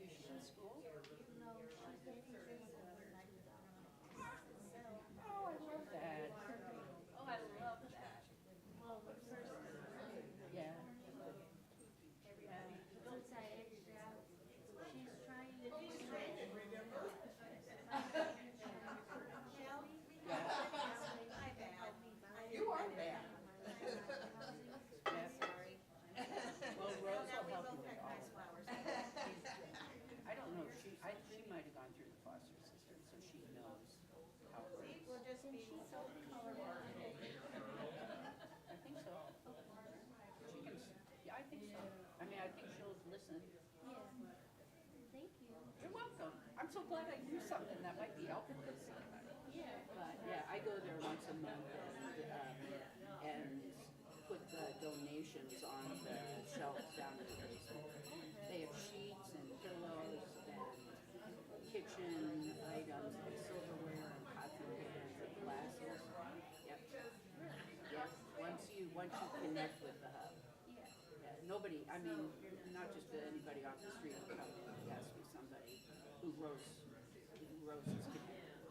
Is she in school? Oh, I love that. Oh, I love that. Yeah. You are bad. Yeah. Well, Rose will help you with all of that. I don't know, she might have gone through the foster system, so she knows how it works. I think so. She can, yeah, I think so. I mean, I think she'll listen. You're welcome. I'm so glad I do something that might be helpful to somebody. But yeah, I go there once a month and put the donations on the shelves down in the basement. They have sheets and pillows and kitchen items like silverware and pots and pans and glasses. Yep. Yep. Once you connect with the hub. Yeah, nobody, I mean, not just anybody off the street will come in. It has to be somebody who Rose is connected.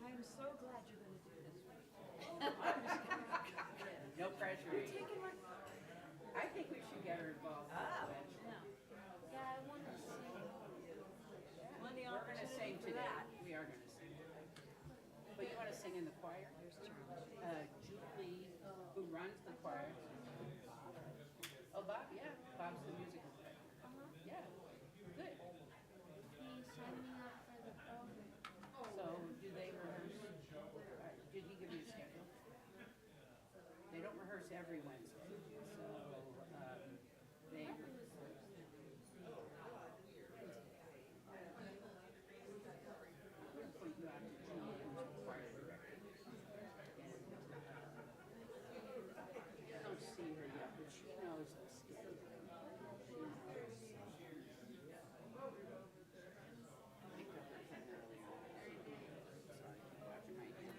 I'm so glad you're going to do this. No pressure. I think we should get her involved. We're going to sing today. We are going to sing today. But you want to sing in the choir? Julie, who runs the choir. Oh, Bob, yeah. Bob's the musical director. Yeah, good. So, do they rehearse? Did he give you a schedule? They don't rehearse every Wednesday, so they. I'm going to point you out to Julie, who's the choir director. I don't see her yet, but she knows the schedule. She knows. I picked up her pen earlier. Sorry, I'm watching my hands.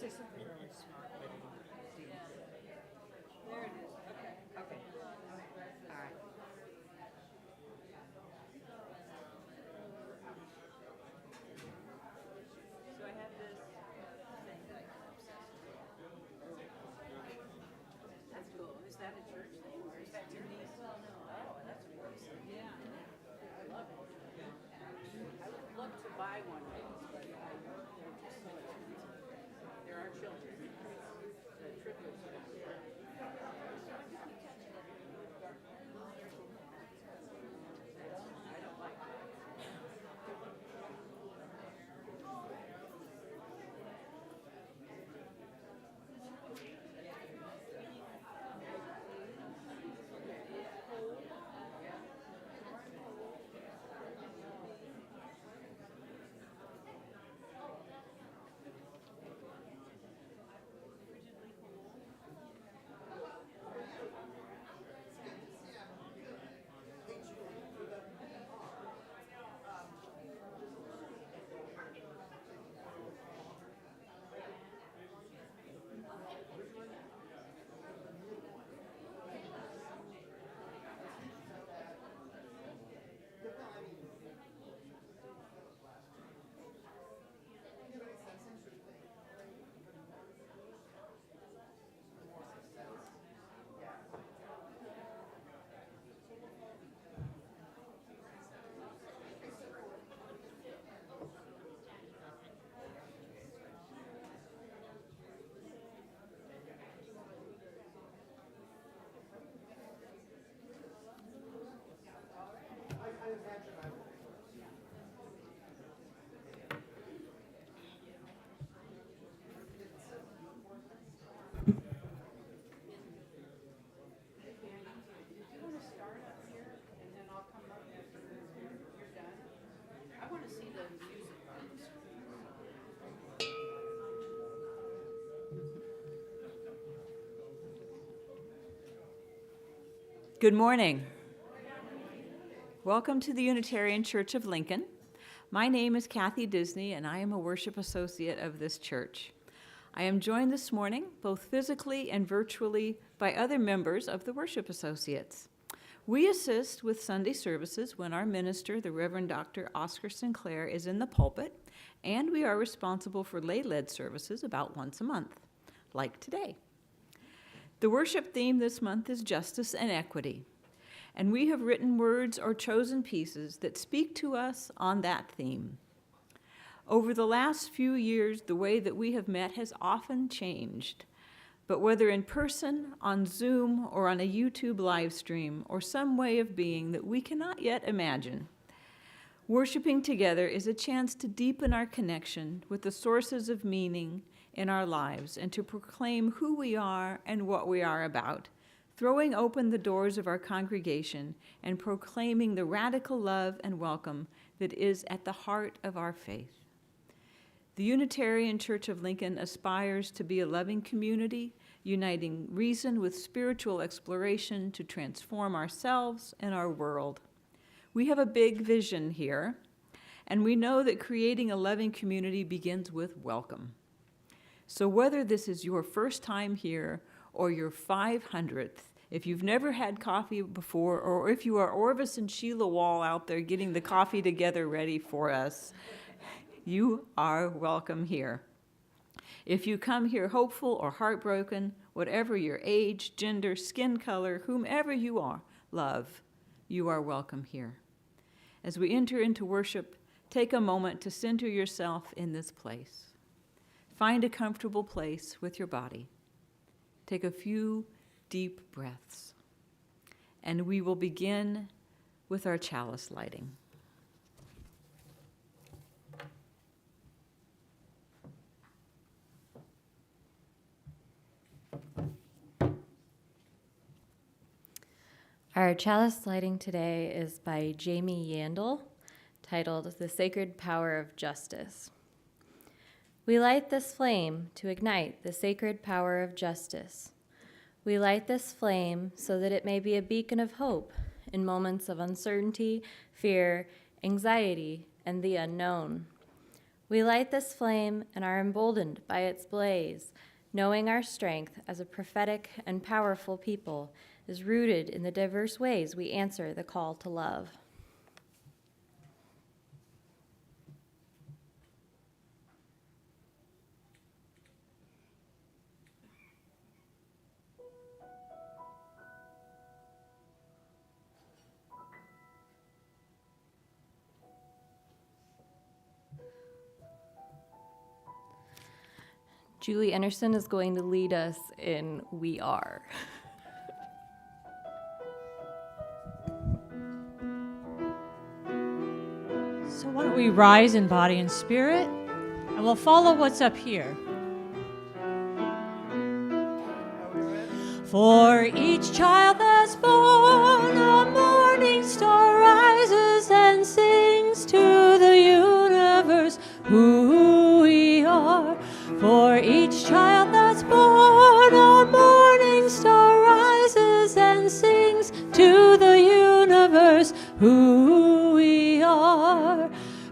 say something really smart. There it is. Okay. Okay. All right. So I have this thing that I can obsess with. That's cool. Is that a church thing or is that your niece? Well, no. Oh, that's a person. Yeah. I love it. I would love to buy one of those, but they're just so expensive. There are children. The triplets are out there. I don't like that. Do you want to start up here and then I'll come up after you're done? I want to see the music on the screen. Good morning. Welcome to the Unitarian Church of Lincoln. My name is Kathy Disney, and I am a worship associate of this church. I am joined this morning, both physically and virtually, by other members of the worship associates. We assist with Sunday services when our minister, the Reverend Dr. Oscar Sinclair, is in the pulpit, and we are responsible for lay-led services about once a month, like today. The worship theme this month is justice and equity, and we have written words or chosen pieces that speak to us on that theme. Over the last few years, the way that we have met has often changed, but whether in person, on Zoom, or on a YouTube live stream, or some way of being that we cannot yet imagine, worshiping together is a chance to deepen our connection with the sources of meaning in our lives and to proclaim who we are and what we are about, throwing open the doors of our congregation and proclaiming the radical love and welcome that is at the heart of our faith. The Unitarian Church of Lincoln aspires to be a loving community, uniting reason with spiritual exploration to transform ourselves and our world. We have a big vision here, and we know that creating a loving community begins with welcome. So whether this is your first time here or your 500th, if you've never had coffee before, or if you are Orvis and Sheila Wall out there getting the coffee together ready for us, you are welcome here. If you come here hopeful or heartbroken, whatever your age, gender, skin color, whomever you are, love, you are welcome here. As we enter into worship, take a moment to center yourself in this place. Find a comfortable place with your body. Take a few deep breaths, and we will begin with our chalice lighting. Our chalice lighting today is by Jamie Yandel, titled The Sacred Power of Justice. We light this flame to ignite the sacred power of justice. We light this flame so that it may be a beacon of hope in moments of uncertainty, fear, anxiety, and the unknown. We light this flame and are emboldened by its blaze, knowing our strength as a prophetic and powerful people is rooted in the diverse ways we answer the call to love. Julie Anderson is going to lead us in We Are. So why don't we rise in body and spirit, and we'll follow what's up here. For each child that's born, a morning star rises and sings to the universe who we are. For each child that's born, a morning star rises and sings to the universe who we are.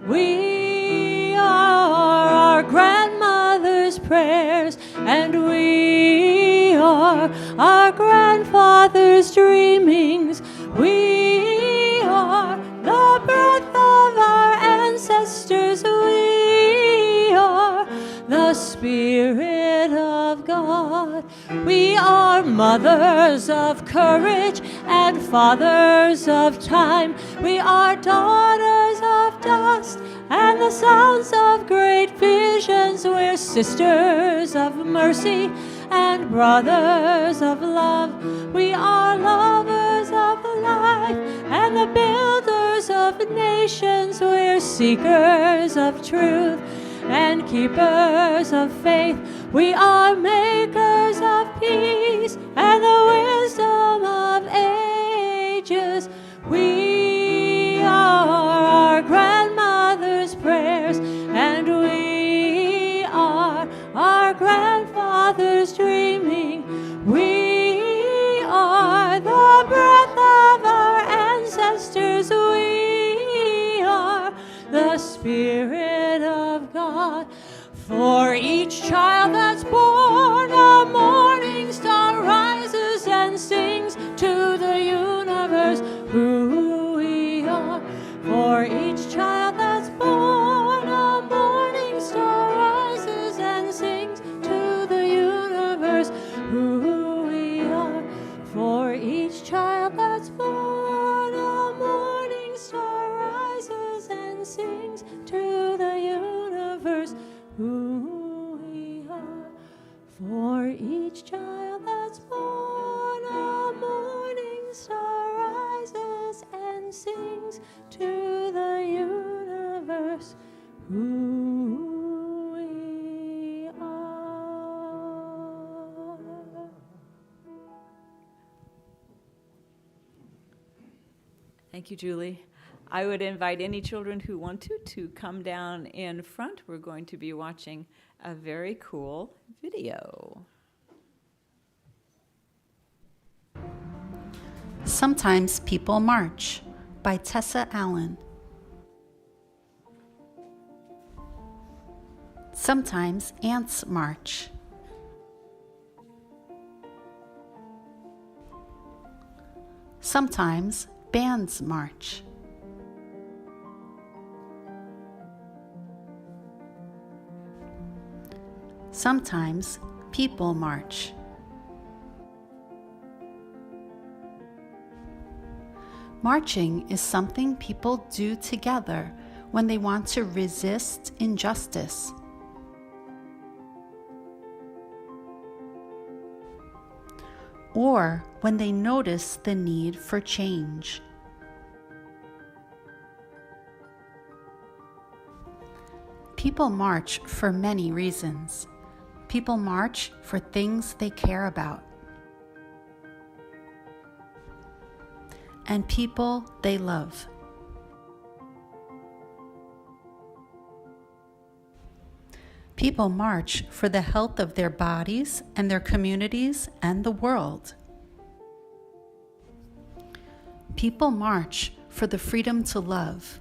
We are our grandmother's prayers, and we are our grandfather's dreamings. We are the breath of our ancestors. We are the Spirit of God. We are mothers of courage and fathers of time. We are daughters of dust and the sons of great visions. We're sisters of mercy and brothers of love. We are lovers of life and the builders of nations. We're seekers of truth and keepers of faith. We are makers of peace and the wisdom of ages. We are our grandmother's prayers, and we are our grandfather's dreaming. We are the breath of our ancestors. We are the Spirit of God. For each child that's born, a morning star rises and sings to the universe who we are. For each child that's born, a morning star rises and sings to the universe who we are. For each child that's born, a morning star rises and sings to the universe who we are. For each child that's born, a morning star rises and sings to the universe who we are. Thank you, Julie. I would invite any children who want to come down in front. We're going to be watching a very cool video. Sometimes People March by Tessa Allen. Sometimes ants march. Sometimes bands march. Sometimes people march. Marching is something people do together when they want to resist injustice. Or when they notice the need for change. People march for many reasons. People march for things they care about. And people they love. People march for the health of their bodies and their communities and the world. People march for the freedom to love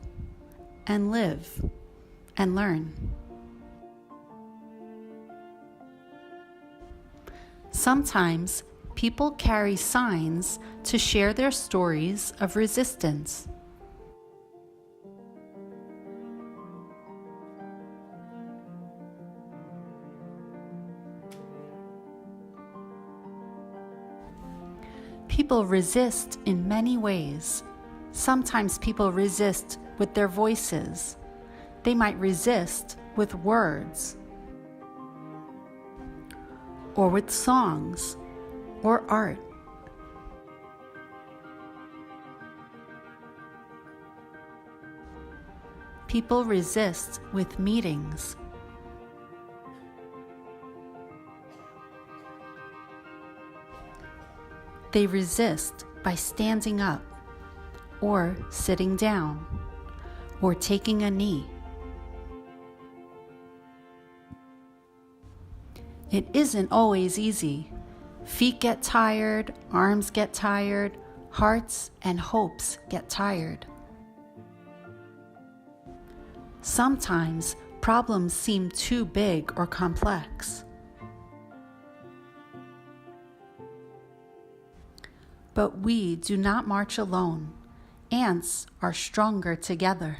and live and learn. Sometimes people carry signs to share their stories of resistance. People resist in many ways. Sometimes people resist with their voices. They might resist with words, or with songs, or art. People resist with meetings. They resist by standing up, or sitting down, or taking a knee. It isn't always easy. Feet get tired, arms get tired, hearts and hopes get tired. Sometimes problems seem too big or complex. But we do not march alone. Ants are stronger together.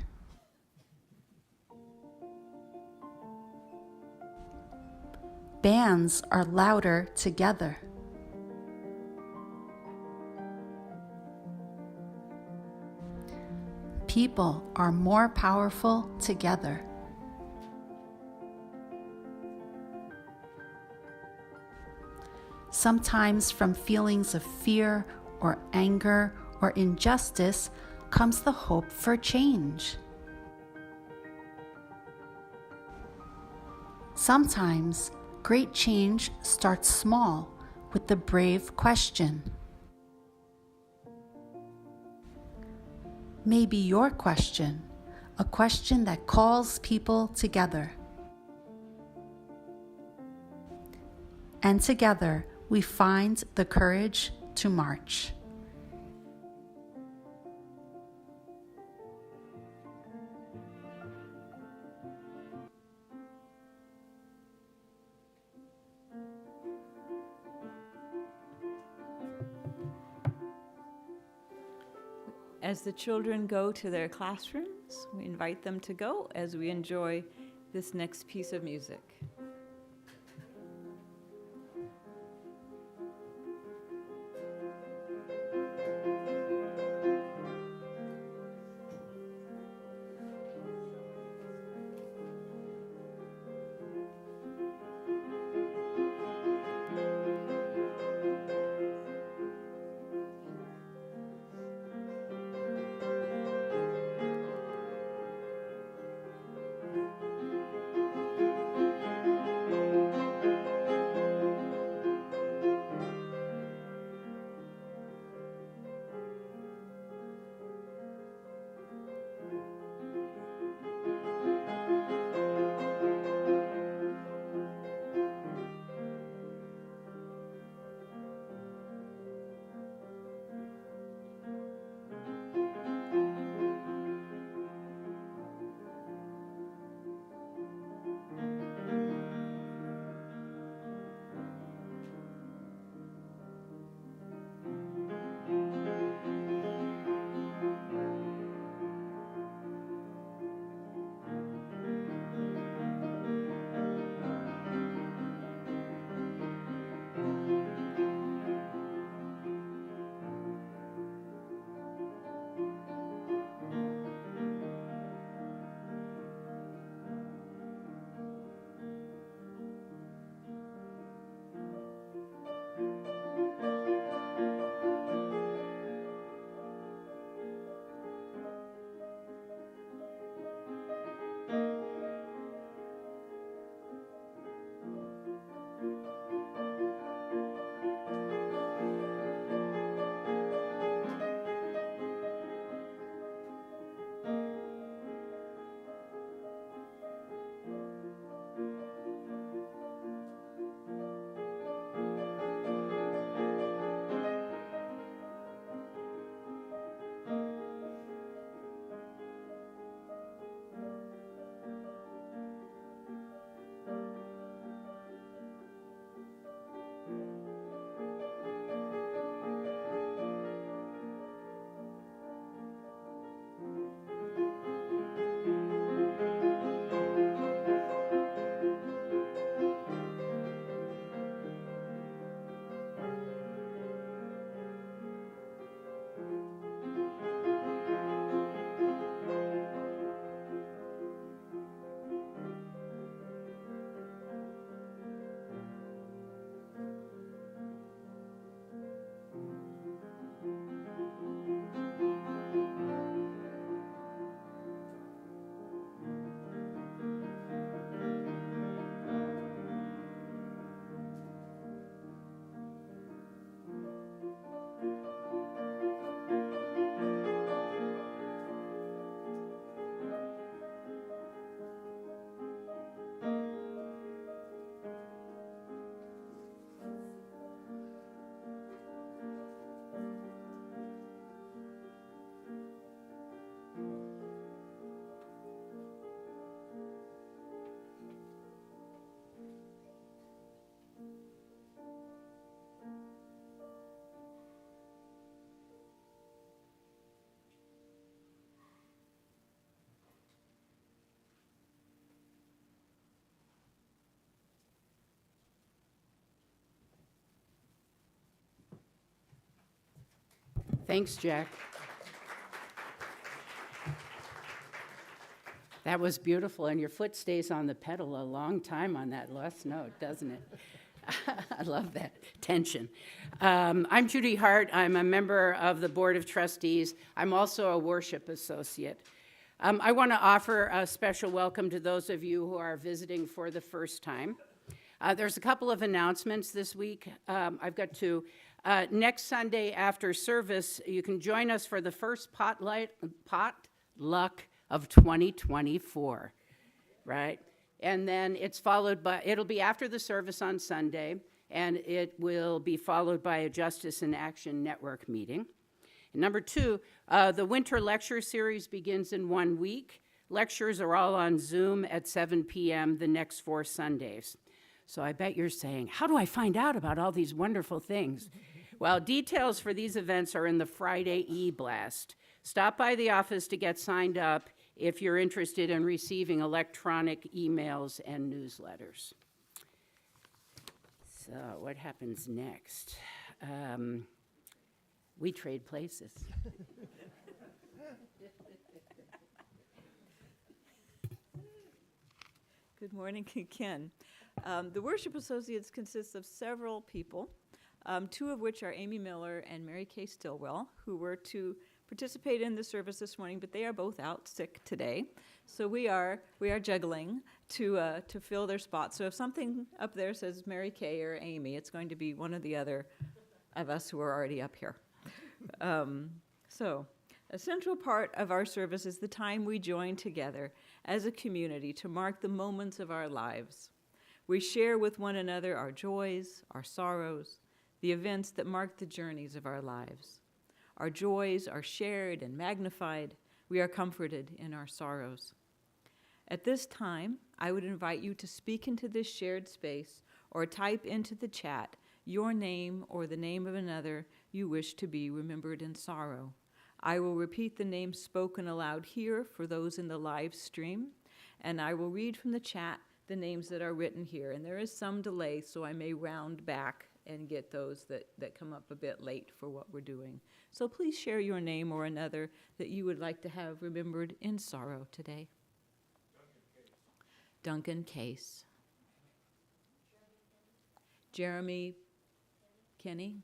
Bands are louder together. People are more powerful together. Sometimes from feelings of fear or anger or injustice comes the hope for change. Sometimes great change starts small with the brave question. Maybe your question, a question that calls people together. And together we find the courage to march. As the children go to their classrooms, we invite them to go as we enjoy this next piece of music. Thanks, Jack. That was beautiful, and your foot stays on the pedal a long time on that last note, doesn't it? I love that tension. I'm Judy Hart. I'm a member of the Board of Trustees. I'm also a worship associate. I want to offer a special welcome to those of you who are visiting for the first time. There's a couple of announcements this week. I've got two. Next Sunday after service, you can join us for the first potluck of 2024, right? And then it'll be after the service on Sunday, and it will be followed by a Justice in Action Network meeting. And number two, the winter lecture series begins in 1 week. Lectures are all on Zoom at 7 p.m. the next 4 Sundays. So I bet you're saying, how do I find out about all these wonderful things? Well, details for these events are in the Friday e-blast. Stop by the office to get signed up if you're interested in receiving electronic emails and newsletters. So what happens next? We trade places. Good morning, Ken. The Worship Associates consists of several people, two of which are Amy Miller and Mary Kay Stillwell, who were to participate in the service this morning, but they are both out sick today. So we are juggling to fill their spots. So if something up there says Mary Kay or Amy, it's going to be one or the other of us who are already up here. So a central part of our service is the time we join together as a community to mark the moments of our lives. We share with one another our joys, our sorrows, the events that mark the journeys of our lives. Our joys are shared and magnified. We are comforted in our sorrows. At this time, I would invite you to speak into this shared space or type into the chat your name or the name of another you wish to be remembered in sorrow. I will repeat the names spoken aloud here for those in the live stream, and I will read from the chat the names that are written here. And there is some delay, so I may round back and get those that come up a bit late for what we're doing. So please share your name or another that you would like to have remembered in sorrow today. Duncan Case. Jeremy Kenny.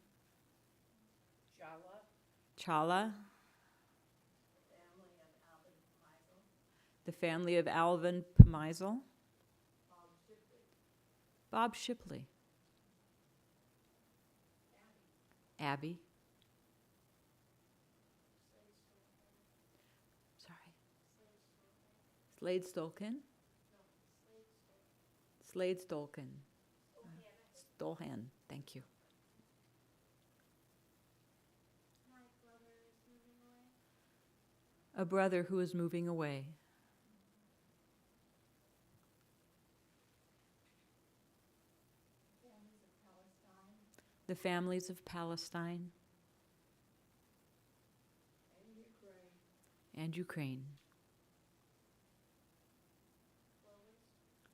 Chala. The family of Alvin Pmeisel. Bob Shipley. Abby. Sorry. Slade Stolkin. Slade Stolkin. Stolhan, thank you. A brother who is moving away. The families of Palestine and Ukraine.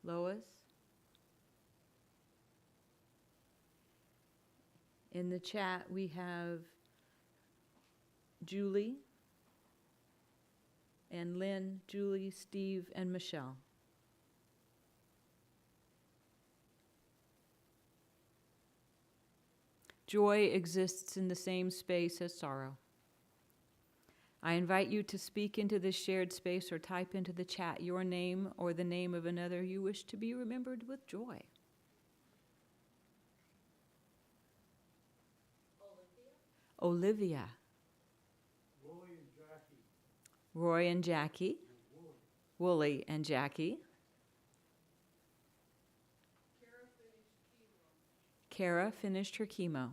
Lois. In the chat, we have Julie and Lynn, Julie, Steve, and Michelle. Joy exists in the same space as sorrow. I invite you to speak into this shared space or type into the chat your name or the name of another you wish to be remembered with joy. Olivia. Roy and Jackie. Wooly and Jackie. Kara finished her chemo.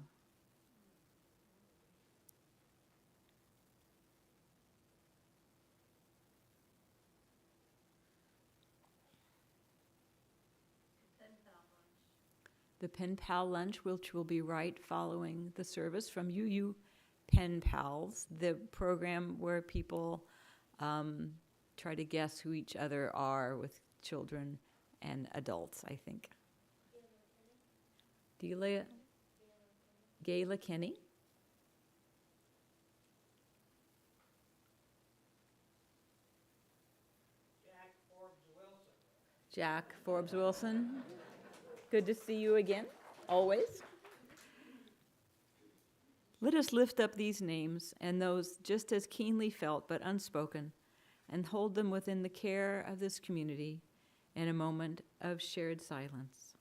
The Pen Pal lunch, which will be right following the service from UU Pen Pals, the program where people try to guess who each other are with children and adults, I think. Gayla Kenny. Jack Forbes Wilson, good to see you again, always. Let us lift up these names and those just as keenly felt but unspoken, and hold them within the care of this community in a moment of shared silence.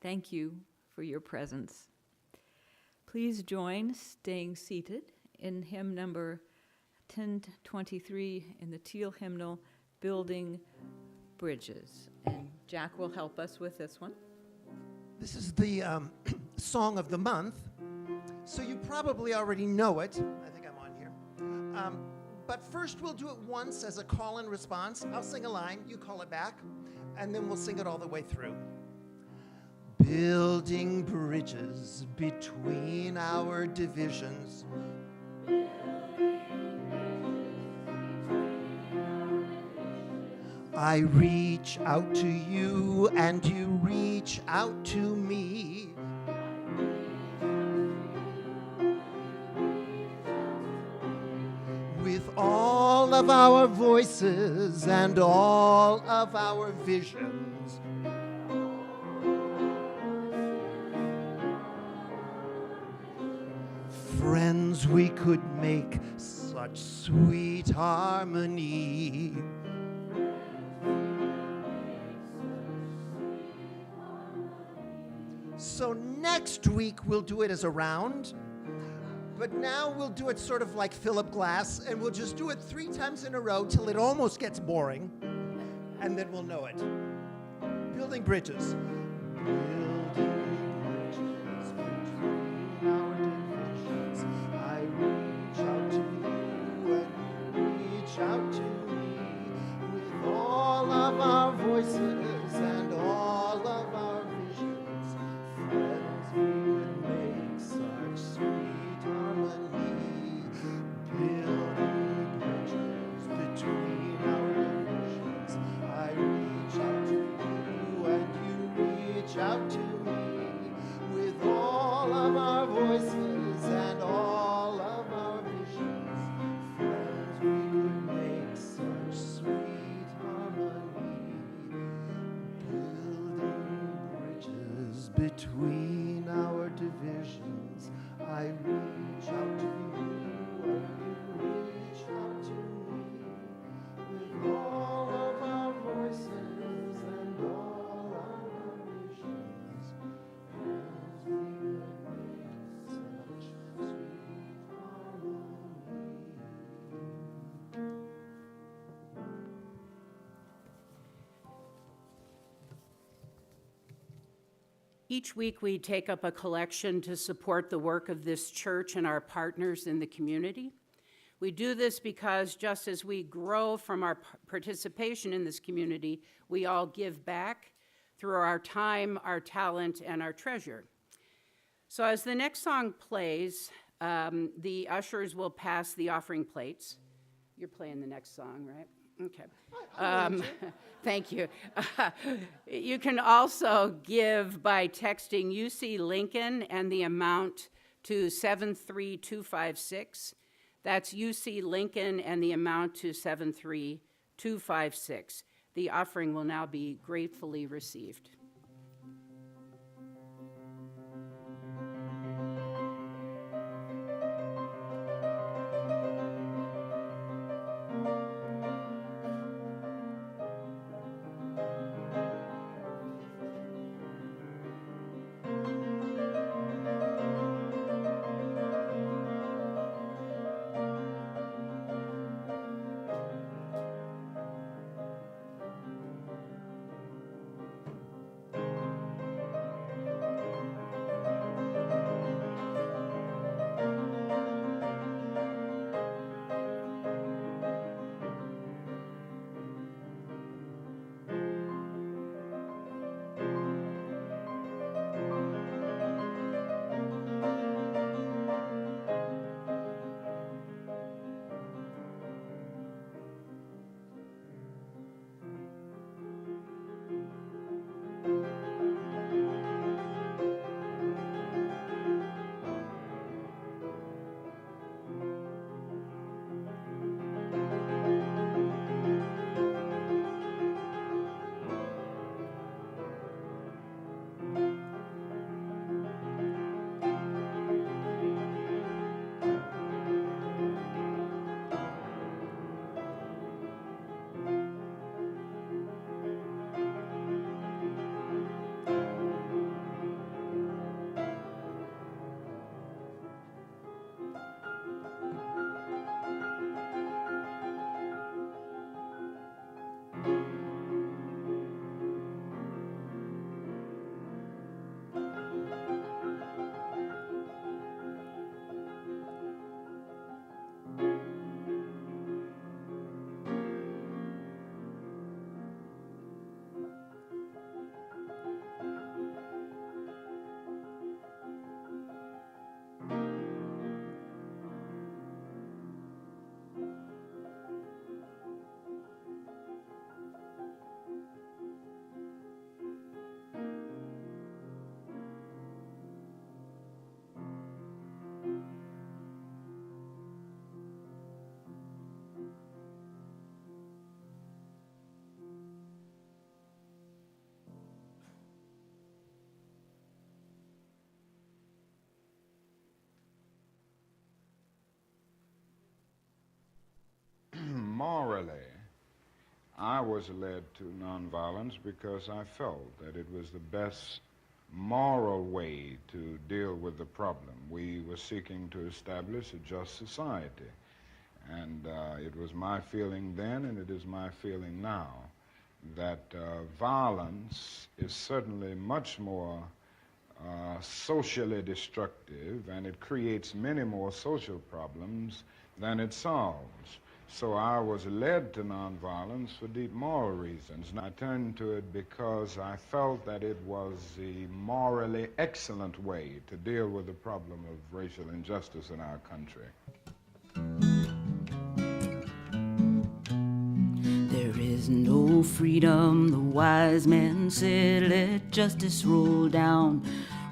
Thank you for your presence. Please join staying seated in hymn number 1023 in the Teal hymnal, Building Bridges. And Jack will help us with this one. This is the song of the month, so you probably already know it. I think I'm on here. But first we'll do it once as a call and response. I'll sing a line, you call it back, and then we'll sing it all the way through. Building bridges between our divisions. I reach out to you and you reach out to me. With all of our voices and all of our visions. Friends, we could make such sweet harmony. So next week we'll do it as a round, but now we'll do it sort of like Philip Glass, and we'll just do it 3 times in a row till it almost gets boring, and then we'll know it. Building bridges. Building bridges between our divisions. I reach out to you and you reach out to me. With all of our voices and all of our visions, friends, we could make such sweet harmony. Building bridges between our divisions. I reach out to you and you reach out to me. With all of our voices and all of our visions, friends, we could make such sweet harmony. Building bridges between our divisions. I reach out to you and you reach out to me. With all of our voices and all of our visions, friends, we could make such sweet harmony. Each week, we take up a collection to support the work of this church and our partners in the community. We do this because just as we grow from our participation in this community, we all give back through our time, our talent, and our treasure. So as the next song plays, the ushers will pass the offering plates. You're playing the next song, right? Okay. Thank you. You can also give by texting UC Lincoln and the amount to 73256. That's UC Lincoln and the amount to 73256. The offering will now be gratefully received. morally, I was led to nonviolence because I felt that it was the best moral way to deal with the problem. We were seeking to establish a just society. And it was my feeling then, and it is my feeling now, that violence is certainly much more socially destructive, and it creates many more social problems than it solves. So I was led to nonviolence for deep moral reasons. And I turned to it because I felt that it was the morally excellent way to deal with the problem of racial injustice in our country. There is no freedom, the wise men said, let justice roll down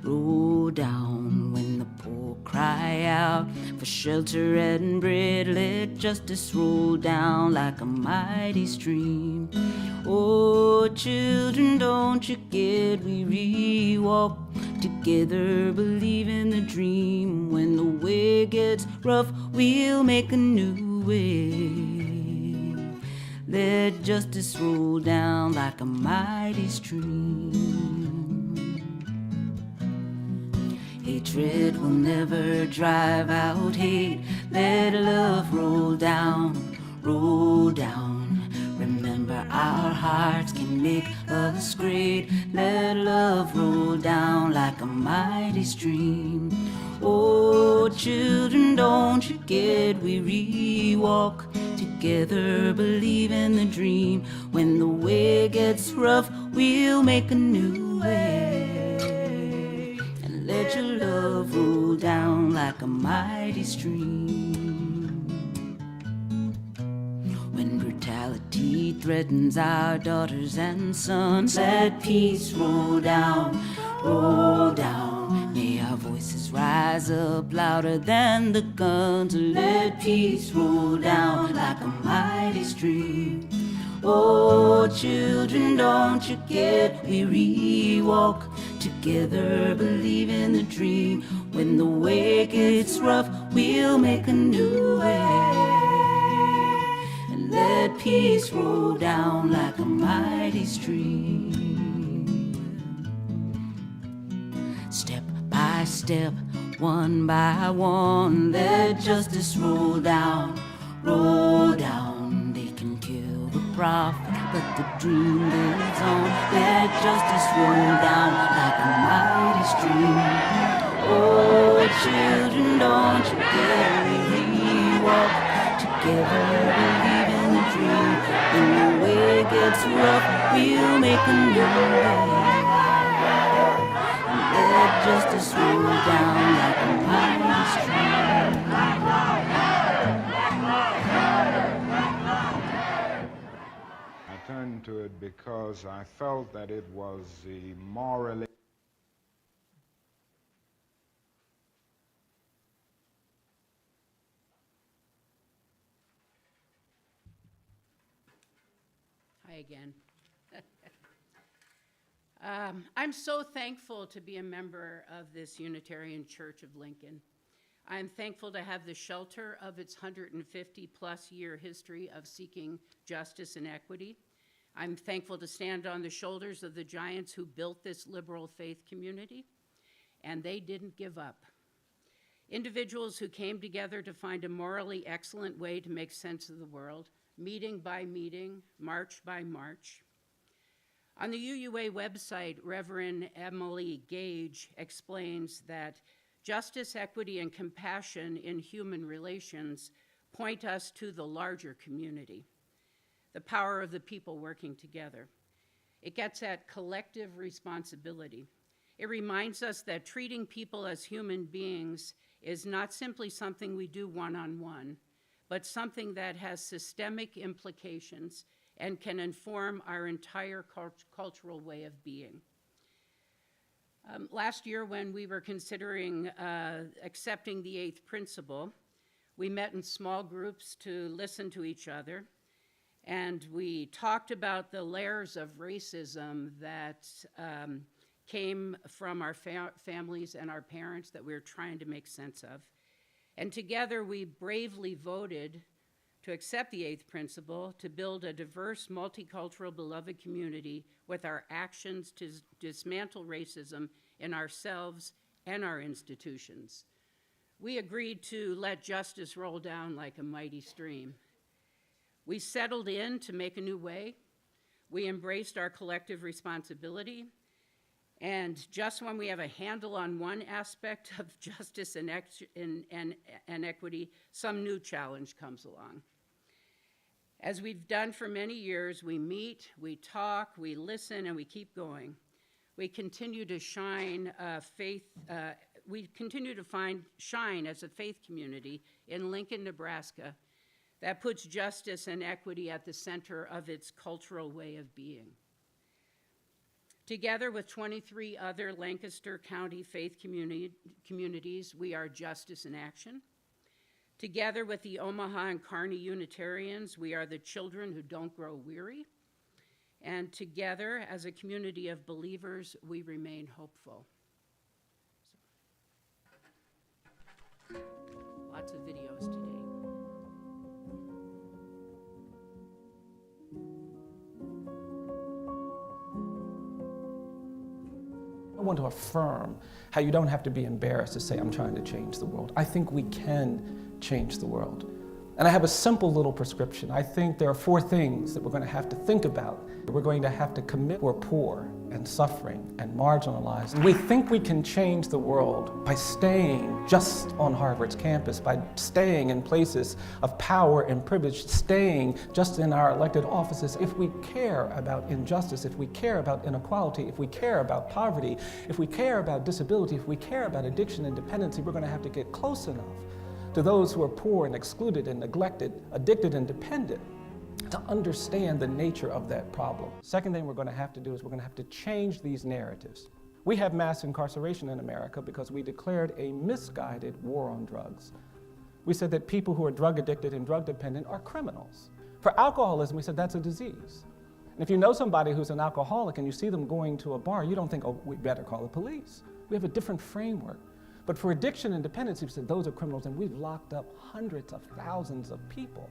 when the poor cry out for shelter and bread. Let justice roll down like a mighty stream. Oh, children, don't you get weary, walk together, believe in the dream. When the way gets rough, we'll make a new way. Let justice roll down like a mighty stream. Hatred will never drive out hate. Let love roll down, roll down. Remember, our hearts can make us great. Let love roll down like a mighty stream. Oh, children, don't you get weary, walk together, believe in the dream. When the way gets rough, we'll make a new way. And let your love roll down like a mighty stream. When brutality threatens our daughters and sons, let peace roll down, roll down. May our voices rise up louder than the guns. Let peace roll down like a mighty stream. Oh, children, don't you get weary, walk together, believe in the dream. When the way gets rough, we'll make a new way. And let peace roll down like a mighty stream. Step by step, one by one, let justice roll down, roll down. They can kill the prophet, but the dream lives on. Let justice roll down like a mighty stream. Oh, children, don't you get weary, walk together, believe in the dream. When the way gets rough, we'll make a new way. Let justice roll down like a mighty stream. I turned to it because I felt that it was the morally Hi again. I'm so thankful to be a member of this Unitarian Church of Lincoln. I'm thankful to have the shelter of its 150-plus year history of seeking justice and equity. I'm thankful to stand on the shoulders of the giants who built this liberal faith community, and they didn't give up. Individuals who came together to find a morally excellent way to make sense of the world, meeting by meeting, march by march. On the UUA website, Reverend Emily Gage explains that justice, equity, and compassion in human relations point us to the larger community, the power of the people working together. It gets at collective responsibility. It reminds us that treating people as human beings is not simply something we do one-on-one, but something that has systemic implications and can inform our entire cultural way of being. Last year, when we were considering accepting the eighth principle, we met in small groups to listen to each other, and we talked about the layers of racism that came from our families and our parents that we were trying to make sense of. And together, we bravely voted to accept the eighth principle, to build a diverse, multicultural, beloved community with our actions to dismantle racism in ourselves and our institutions. We agreed to let justice roll down like a mighty stream. We settled in to make a new way. We embraced our collective responsibility. And just when we have a handle on one aspect of justice and equity, some new challenge comes along. As we've done for many years, we meet, we talk, we listen, and we keep going. We continue to shine shine as a faith community in Lincoln, Nebraska, that puts justice and equity at the center of its cultural way of being. Together with 23 other Lancaster County faith communities, we are Justice in Action. Together with the Omaha and Kearney Unitarians, we are the children who don't grow weary. And together, as a community of believers, we remain hopeful. Lots of videos today. I want to affirm how you don't have to be embarrassed to say, I'm trying to change the world. I think we can change the world. And I have a simple little prescription. I think there are 4 things that we're going to have to think about. We're going to have to commit. We're poor and suffering and marginalized. And we think we can change the world by staying just on Harvard's campus, by staying in places of power and privilege, staying just in our elected offices. If we care about injustice, if we care about inequality, if we care about poverty, if we care about disability, if we care about addiction and dependency, we're going to have to get close enough to those who are poor and excluded and neglected, addicted and dependent, to understand the nature of that problem. Second thing we're going to have to do is we're going to have to change these narratives. We have mass incarceration in America because we declared a misguided war on drugs. We said that people who are drug addicted and drug dependent are criminals. For alcoholism, we said that's a disease. And if you know somebody who's an alcoholic and you see them going to a bar, you don't think, oh, we better call the police. We have a different framework. But for addiction and dependency, we said those are criminals, and we've locked up hundreds of thousands of people.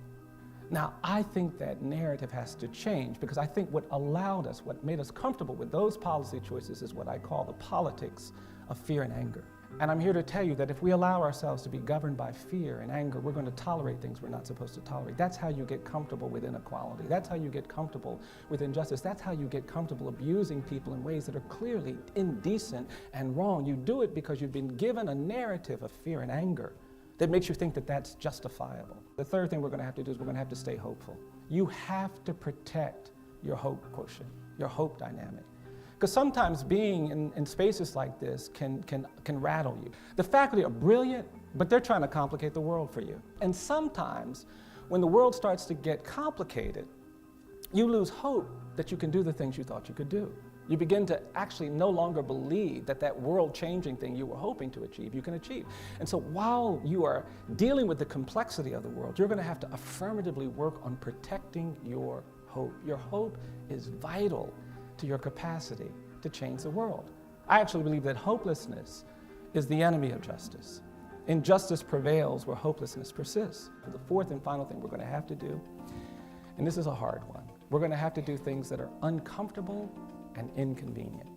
Now, I think that narrative has to change, because I think what allowed us, what made us comfortable with those policy choices is what I call the politics of fear and anger. And I'm here to tell you that if we allow ourselves to be governed by fear and anger, we're going to tolerate things we're not supposed to tolerate. That's how you get comfortable with inequality. That's how you get comfortable with injustice. That's how you get comfortable abusing people in ways that are clearly indecent and wrong. You do it because you've been given a narrative of fear and anger that makes you think that that's justifiable. The third thing we're going to have to do is we're going to have to stay hopeful. You have to protect your hope quotient, your hope dynamic. Because sometimes being in spaces like this can rattle you. The faculty are brilliant, but they're trying to complicate the world for you. And sometimes when the world starts to get complicated, you lose hope that you can do the things you thought you could do. You begin to actually no longer believe that that world-changing thing you were hoping to achieve, you can achieve. And so while you are dealing with the complexity of the world, you're going to have to affirmatively work on protecting your hope. Your hope is vital to your capacity to change the world. I actually believe that hopelessness is the enemy of justice. Injustice prevails where hopelessness persists. The fourth and final thing we're going to have to do, and this is a hard one, we're going to have to do things that are uncomfortable and inconvenient.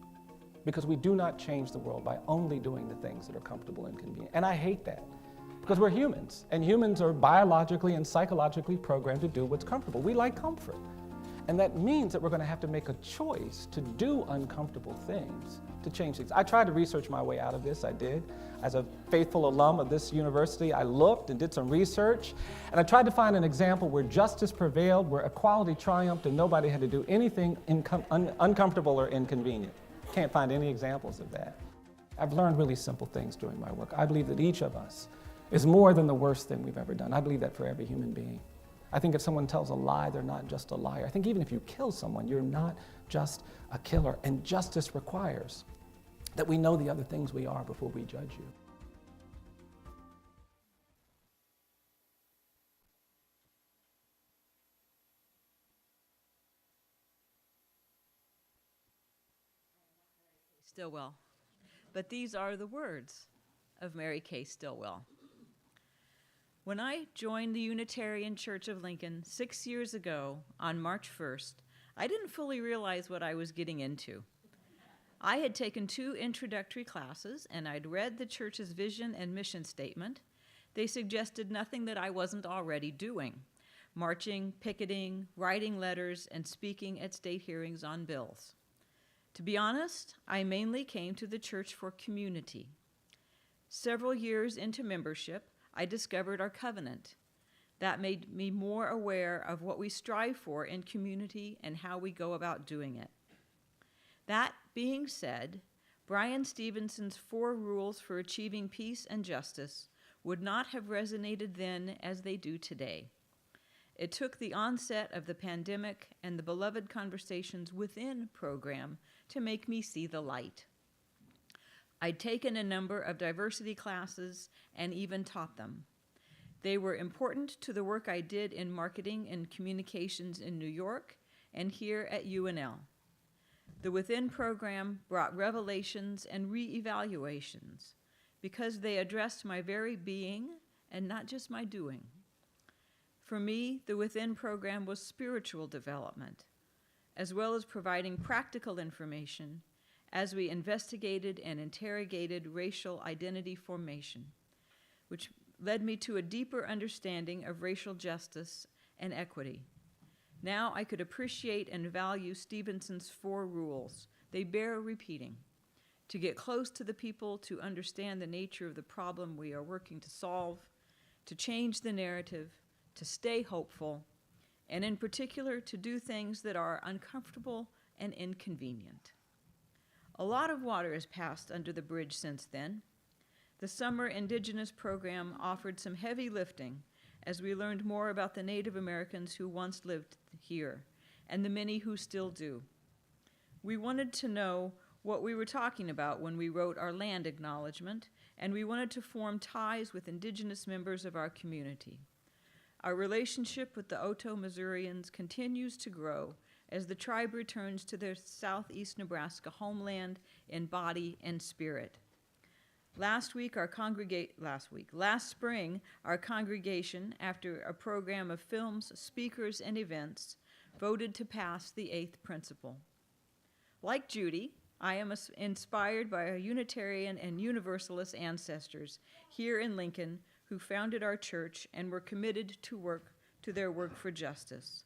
Because we do not change the world by only doing the things that are comfortable and convenient. And I hate that, because we're humans, and humans are biologically and psychologically programmed to do what's comfortable. We like comfort. And that means that we're going to have to make a choice to do uncomfortable things to change things. I tried to research my way out of this, I did. As a faithful alum of this university, I looked and did some research, and I tried to find an example where justice prevailed, where equality triumphed, and nobody had to do anything uncomfortable or inconvenient. Can't find any examples of that. I've learned really simple things doing my work. I believe that each of us is more than the worst thing we've ever done. I believe that for every human being. I think if someone tells a lie, they're not just a liar. I think even if you kill someone, you're not just a killer. And justice requires that we know the other things we are before we judge you. Stillwell. But these are the words of Mary Kay Stillwell. When I joined the Unitarian Church of Lincoln 6 years ago on March 1st, I didn't fully realize what I was getting into. I had taken 2 introductory classes, and I'd read the church's vision and mission statement. They suggested nothing that I wasn't already doing: marching, picketing, writing letters, and speaking at state hearings on bills. To be honest, I mainly came to the church for community. Several years into membership, I discovered our covenant. That made me more aware of what we strive for in community and how we go about doing it. That being said, Brian Stevenson's 4 rules for achieving peace and justice would not have resonated then as they do today. It took the onset of the pandemic and the Beloved Conversations Within program to make me see the light. I'd taken a number of diversity classes and even taught them. They were important to the work I did in marketing and communications in New York and here at UNL. The Within program brought revelations and re-evaluations because they addressed my very being and not just my doing. For me, the Within program was spiritual development, as well as providing practical information as we investigated and interrogated racial identity formation, which led me to a deeper understanding of racial justice and equity. Now I could appreciate and value Stevenson's 4 rules. They bear repeating: to get close to the people, to understand the nature of the problem we are working to solve, to change the narrative, to stay hopeful, and in particular, to do things that are uncomfortable and inconvenient. A lot of water has passed under the bridge since then. The Summer Indigenous program offered some heavy lifting as we learned more about the Native Americans who once lived here and the many who still do. We wanted to know what we were talking about when we wrote our land acknowledgement, and we wanted to form ties with Indigenous members of our community. Our relationship with the Oto-Missourians continues to grow as the tribe returns to their southeast Nebraska homeland in body and spirit. Last spring, our congregation, after a program of films, speakers, and events, voted to pass the 8th principle. Like Judy, I am inspired by our Unitarian and Universalist ancestors here in Lincoln who founded our church and were committed to their work for justice.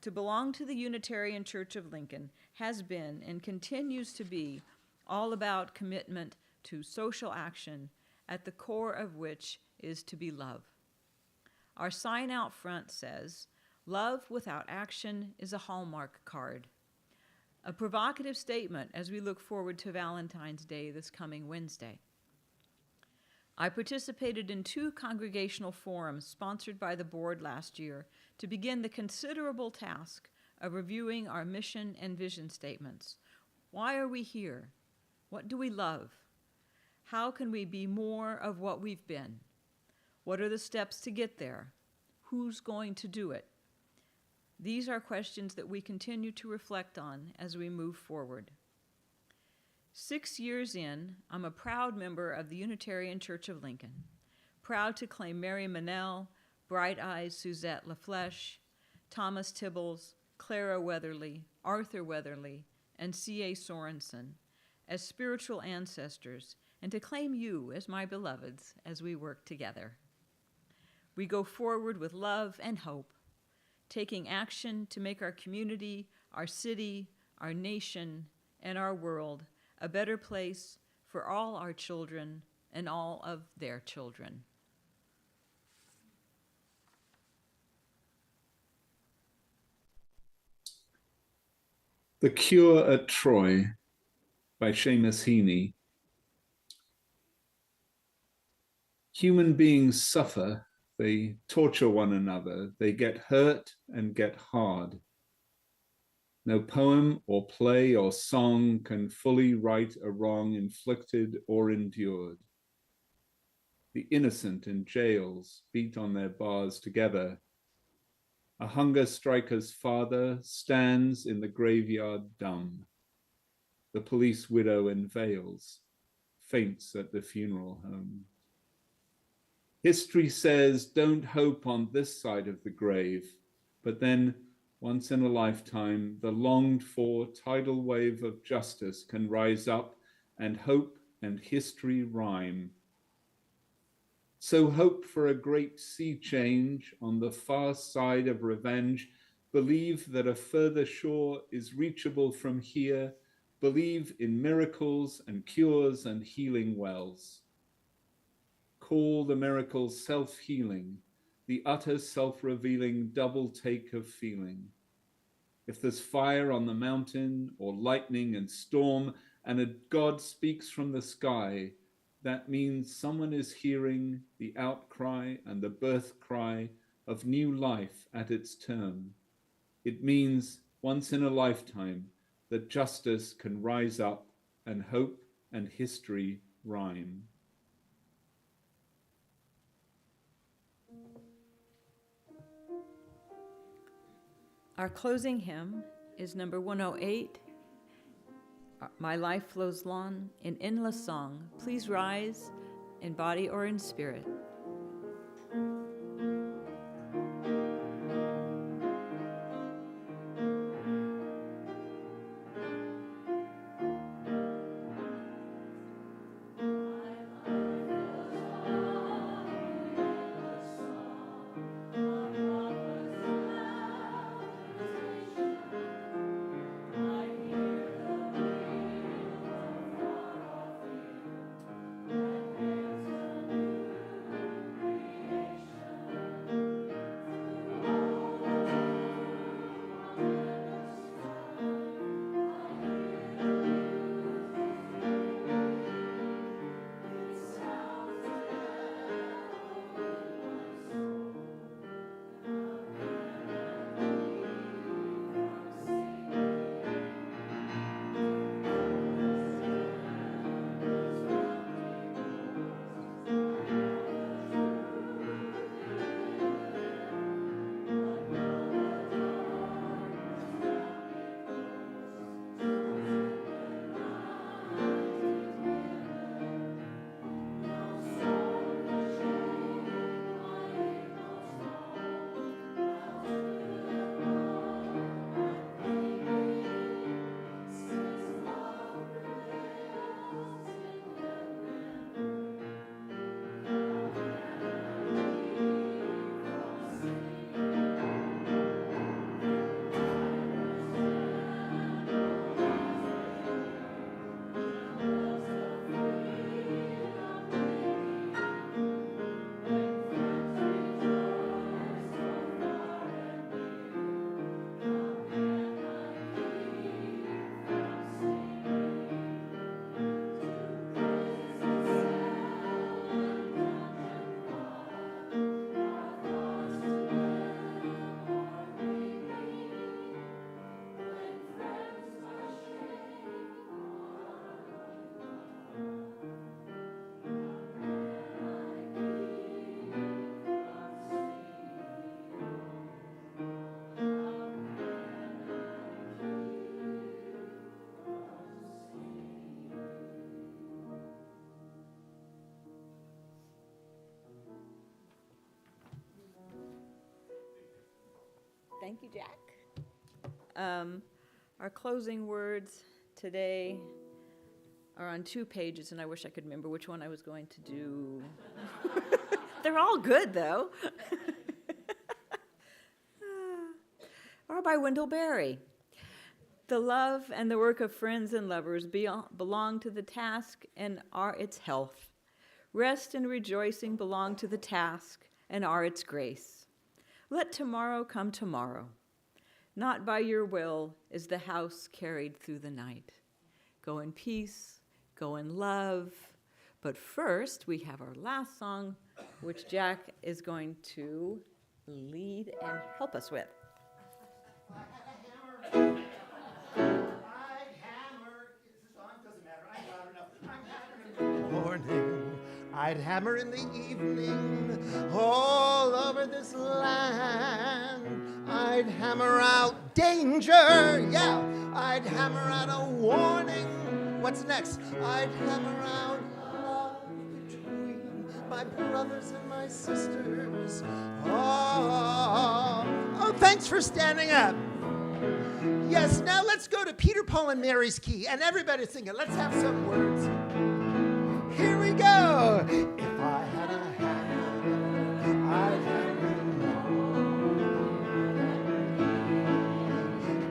To belong to the Unitarian Church of Lincoln has been and continues to be all about commitment to social action, at the core of which is to be love. Our sign out front says, "Love without action is a Hallmark card." A provocative statement as we look forward to Valentine's Day this coming Wednesday. I participated in 2 congregational forums sponsored by the board last year to begin the considerable task of reviewing our mission and vision statements. Why are we here? What do we love? How can we be more of what we've been? What are the steps to get there? Who's going to do it? These are questions that we continue to reflect on as we move forward. 6 years in, I'm a proud member of the Unitarian Church of Lincoln, proud to claim Mary Manel, Bright Eyes Suzette LaFlesche, Thomas Tibbles, Clara Weatherly, Arthur Weatherly, and C.A. Sorensen as spiritual ancestors, and to claim you as my beloveds as we work together. We go forward with love and hope, taking action to make our community, our city, our nation, and our world a better place for all our children and all of their children. The Cure at Troy by Seamus Heaney. Human beings suffer, they torture one another, they get hurt and get hard. No poem or play or song can fully right a wrong inflicted or endured. The innocent in jails beat on their bars together. A hunger striker's father stands in the graveyard dumb. The police widow in veils faints at the funeral home. History says don't hope on this side of the grave, but then once in a lifetime, the longed for tidal wave of justice can rise up and hope and history rhyme. So hope for a great sea change on the far side of revenge. Believe that a further shore is reachable from here. Believe in miracles and cures and healing wells. Call the miracle self-healing, the utter self-revealing double take of feeling. If there's fire on the mountain or lightning and storm, and a God speaks from the sky, that means someone is hearing the outcry and the birth cry of new life at its term. It means once in a lifetime that justice can rise up and hope and history rhyme. Our closing hymn is number 108, My Life Flows On, in endless song. Please rise in body or in spirit. Thank you, Jack. Our closing words today are on 2 pages, and I wish I could remember which one I was going to do. They're all good, though. Are by Wendell Berry. The love and the work of friends and lovers belong to the task and are its health. Rest and rejoicing belong to the task and are its grace. Let tomorrow come tomorrow. Not by your will is the house carried through the night. Go in peace, go in love. But first, we have our last song, which Jack is going to lead and help us with. I'd hammer in the evening all over this land. I'd hammer out danger, yeah. I'd hammer out a warning. What's next? I'd hammer out love between my my brothers and my sisters. Oh, thanks for standing up. Yes, now let's go to Peter, Paul, and Mary's key, and everybody sing it. Let's have some words. Here we go. If I had a hammer, I'd hammer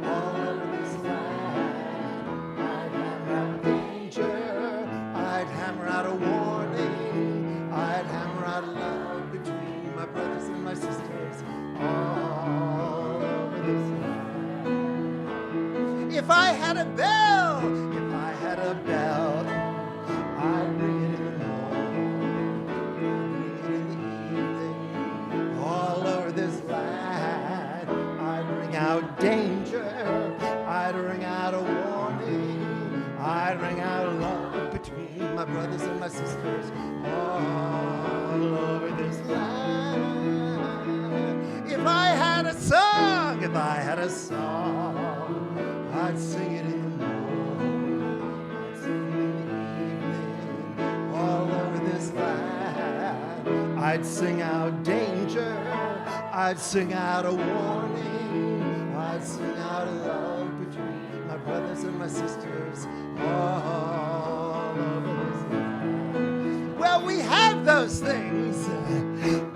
all over this land. I'd hammer out danger. I'd hammer out a warning. I'd hammer out love between my brothers and my sisters all over this land. If I had a bell, if I had a bell, I'd ring it in the morning, ring it in the evening, all over this land. I'd ring out danger, I'd ring out a warning, I'd ring out love between my brothers and my sisters, all over this land. If I had a song, if I had a song, I'd sing it in the morning, I'd sing it in the evening, all over this land. I'd sing out danger, I'd sing out a warning, I'd sing out a love between my brothers and my sisters, all over this land. Well, we have those things.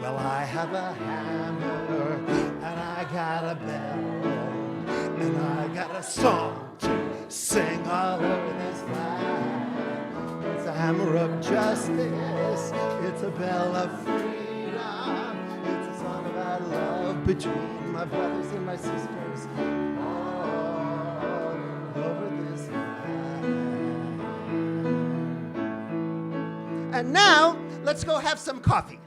Well, I have a hammer, and I got a bell, and I got a song to sing all over this land. It's a hammer of justice, it's a bell of freedom, it's a song about love between my brothers and my sisters all over this land. And now, let's go have some coffee.